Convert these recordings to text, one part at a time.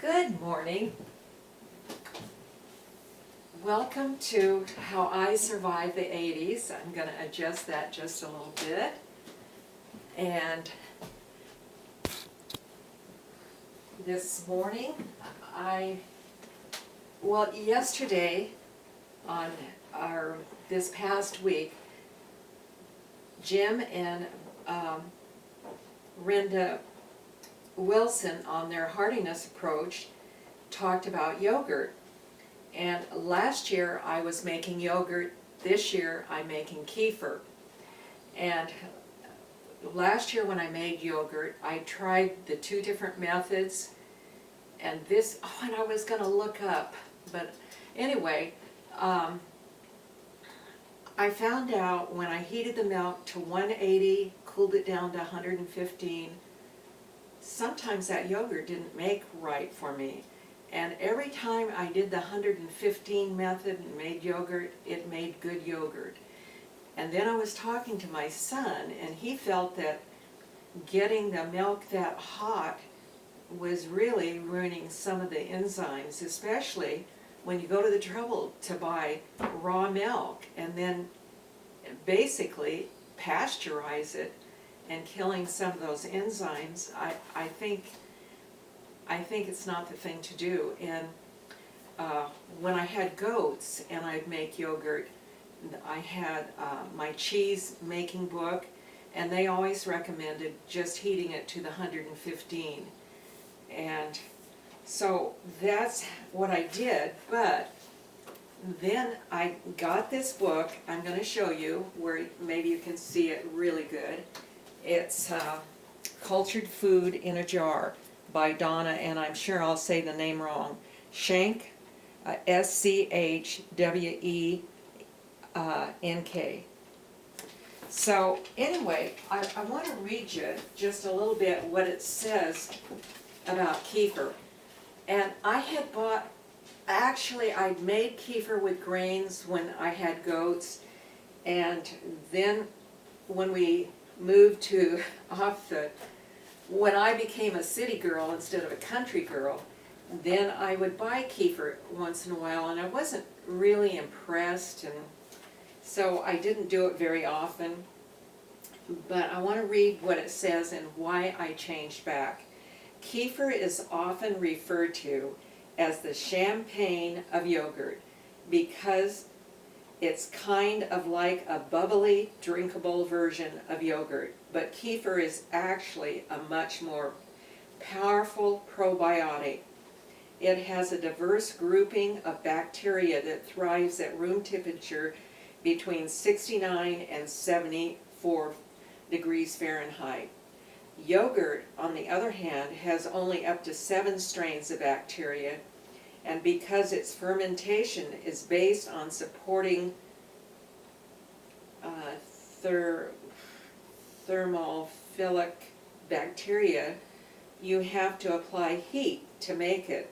Good morning. Welcome to How I Survived the 80s. I'm going to adjust that just a little bit. And this morning, yesterday on this past week, Jim and Renda Wilson on their hardiness approach talked about yogurt. And last year I was making yogurt, this year I'm making kefir. And last year when I made yogurt, I tried the two different methods, and and I was going to look up, but anyway, I found out when I heated the milk to 180, cooled it down to 115, sometimes that yogurt didn't make right for me. And every time I did the 115 method and made yogurt, it made good yogurt. And then I was talking to my son, and he felt that getting the milk that hot was really ruining some of the enzymes, especially when you go to the trouble to buy raw milk and then basically pasteurize it and killing some of those enzymes. I think it's not the thing to do. And when I had goats and I'd make yogurt, I had my cheese making book, and they always recommended just heating it to the 115. And so that's what I did. But then I got this book. I'm going to show you where maybe you can see it really good. It's Cultured Food in a Jar by Donna, and I'm sure I'll say the name wrong, Schenk, S-C-H-W-E-N-K. So anyway, I want to read you just a little bit what it says about kefir. And I had bought, actually I'd made kefir with grains when I had goats, and then when we moved when I became a city girl instead of a country girl, then I would buy kefir once in a while, and I wasn't really impressed, and so I didn't do it very often. But I want to read what it says and why I changed back. Kefir is often referred to as the champagne of yogurt because it's kind of like a bubbly, drinkable version of yogurt, but kefir is actually a much more powerful probiotic. It has a diverse grouping of bacteria that thrives at room temperature between 69 and 74 degrees Fahrenheit. Yogurt, on the other hand, has only up to 7 strains of bacteria, and because its fermentation is based on supporting thermophilic bacteria, you have to apply heat to make it.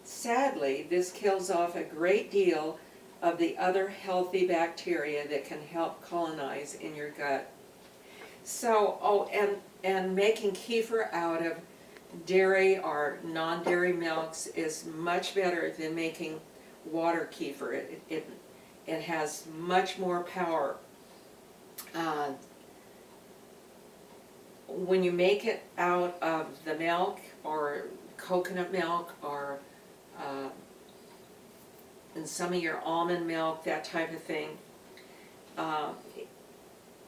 Sadly, this kills off a great deal of the other healthy bacteria that can help colonize in your gut. So, and making kefir out of dairy or non-dairy milks is much better than making water kefir. It has much more power. When you make it out of the milk or coconut milk or in some of your almond milk, that type of thing,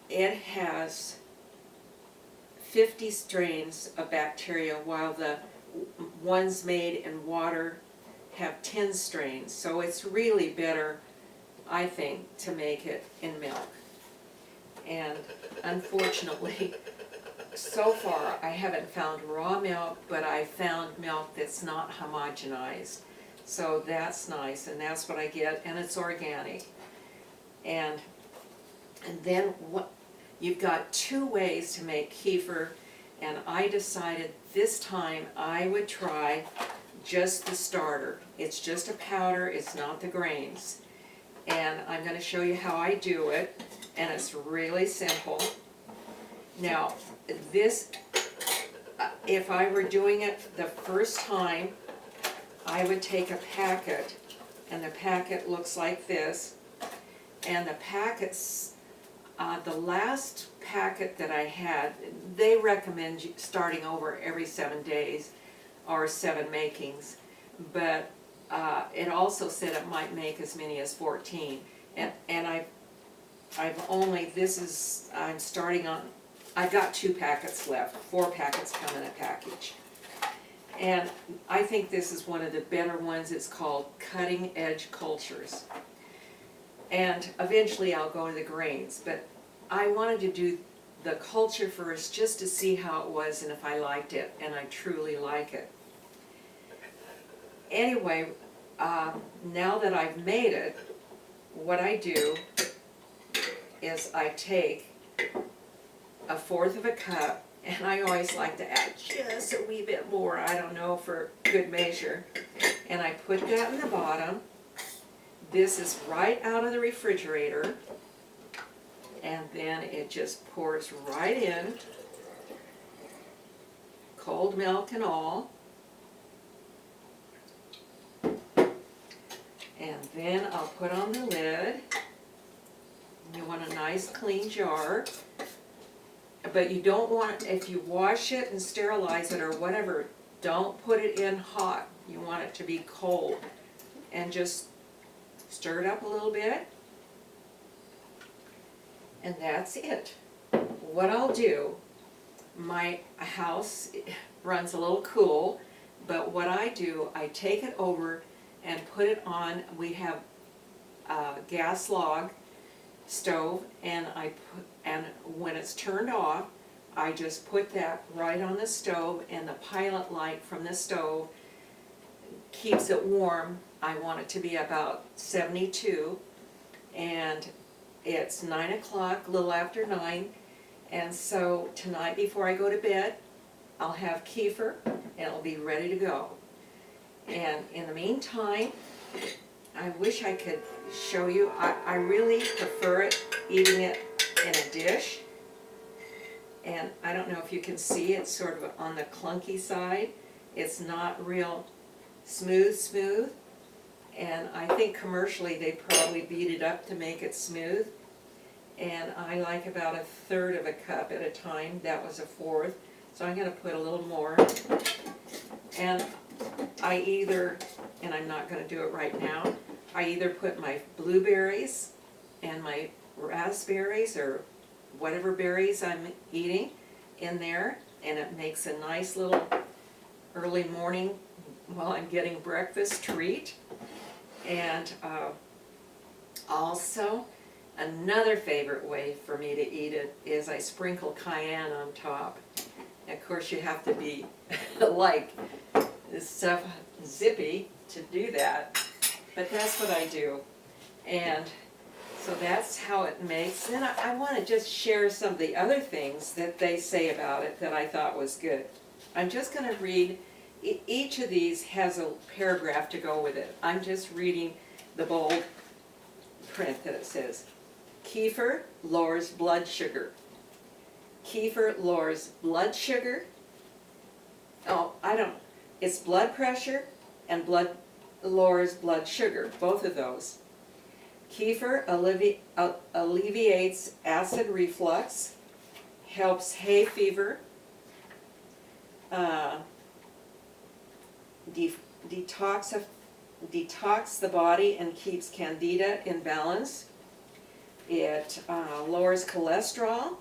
it has 50 strains of bacteria, while the ones made in water have 10 strains. So it's really better, I think, to make it in milk. And unfortunately, so far I haven't found raw milk, but I found milk that's not homogenized. So that's nice, and that's what I get, and it's organic. And then what? You've got 2 ways to make kefir, and I decided this time I would try just the starter. It's just a powder, it's not the grains. And I'm going to show you how I do it, and it's really simple. Now, this, if I were doing it the first time, I would take a packet, and the packet looks like this, and the packets, the last packet that I had, they recommend starting over every 7 days or 7 makings, but it also said it might make as many as 14, and I've only, I'm starting on, I've got 2 packets left. 4 packets come in a package. And I think this is one of the better ones. It's called Cutting Edge Cultures. And eventually I'll go to the grains, but I wanted to do the culture first just to see how it was and if I liked it, and I truly like it. Anyway, now that I've made it, what I do is I take 1/4 of a cup, and I always like to add just a wee bit more, I don't know, for good measure, and I put that in the bottom. This is right out of the refrigerator, and then it just pours right in, cold milk and all. And then I'll put on the lid. You want a nice clean jar, but you don't want, if you wash it and sterilize it or whatever, don't put it in hot. You want it to be cold, and just stir it up a little bit, and that's it. What I'll do, my house runs a little cool, but what I do, I take it over and put it on, we have a gas log stove, and when it's turned off, I just put that right on the stove, and the pilot light from the stove keeps it warm. I want it to be about 72, and it's 9 o'clock, a little after 9, and so tonight before I go to bed, I'll have kefir, and it'll be ready to go. And in the meantime, I wish I could show you. I really prefer it, eating it in a dish. And I don't know if you can see, it's sort of on the clunky side. It's not real smooth. And I think commercially they probably beat it up to make it smooth. And I like about 1/3 of a cup at a time. That was 1/4. So I'm going to put a little more. And I either, and I'm not going to do it right now, I either put my blueberries and my raspberries or whatever berries I'm eating in there, and it makes a nice little early morning while I'm getting breakfast treat. And also, another favorite way for me to eat it is I sprinkle cayenne on top. Of course, you have to be like this stuff zippy to do that, but that's what I do. And so that's how it makes. Then I want to just share some of the other things that they say about it that I thought was good. I'm just going to read, each of these has a paragraph to go with it. I'm just reading the bold print that it says, Kefir lowers blood sugar. Kefir lowers blood sugar. Oh, it's blood pressure and lowers blood sugar, both of those. Kefir alleviates acid reflux, helps hay fever, detox the body and keeps candida in balance. It lowers cholesterol.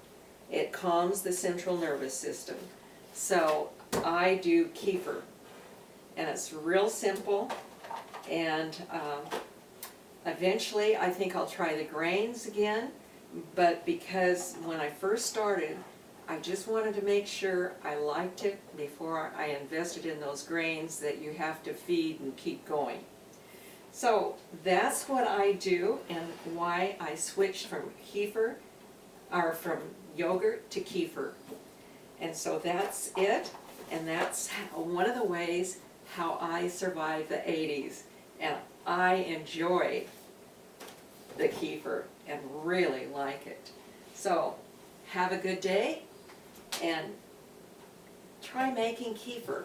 It calms the central nervous system. So I do kefir, and it's real simple, and eventually I think I'll try the grains again, but because when I first started, I just wanted to make sure I liked it before I invested in those grains that you have to feed and keep going. So that's what I do, and why I switched from kefir, or from yogurt to kefir. And so that's it, and that's one of the ways how I survived the 80s. And I enjoy the kefir and really like it. So have a good day and try making kefir.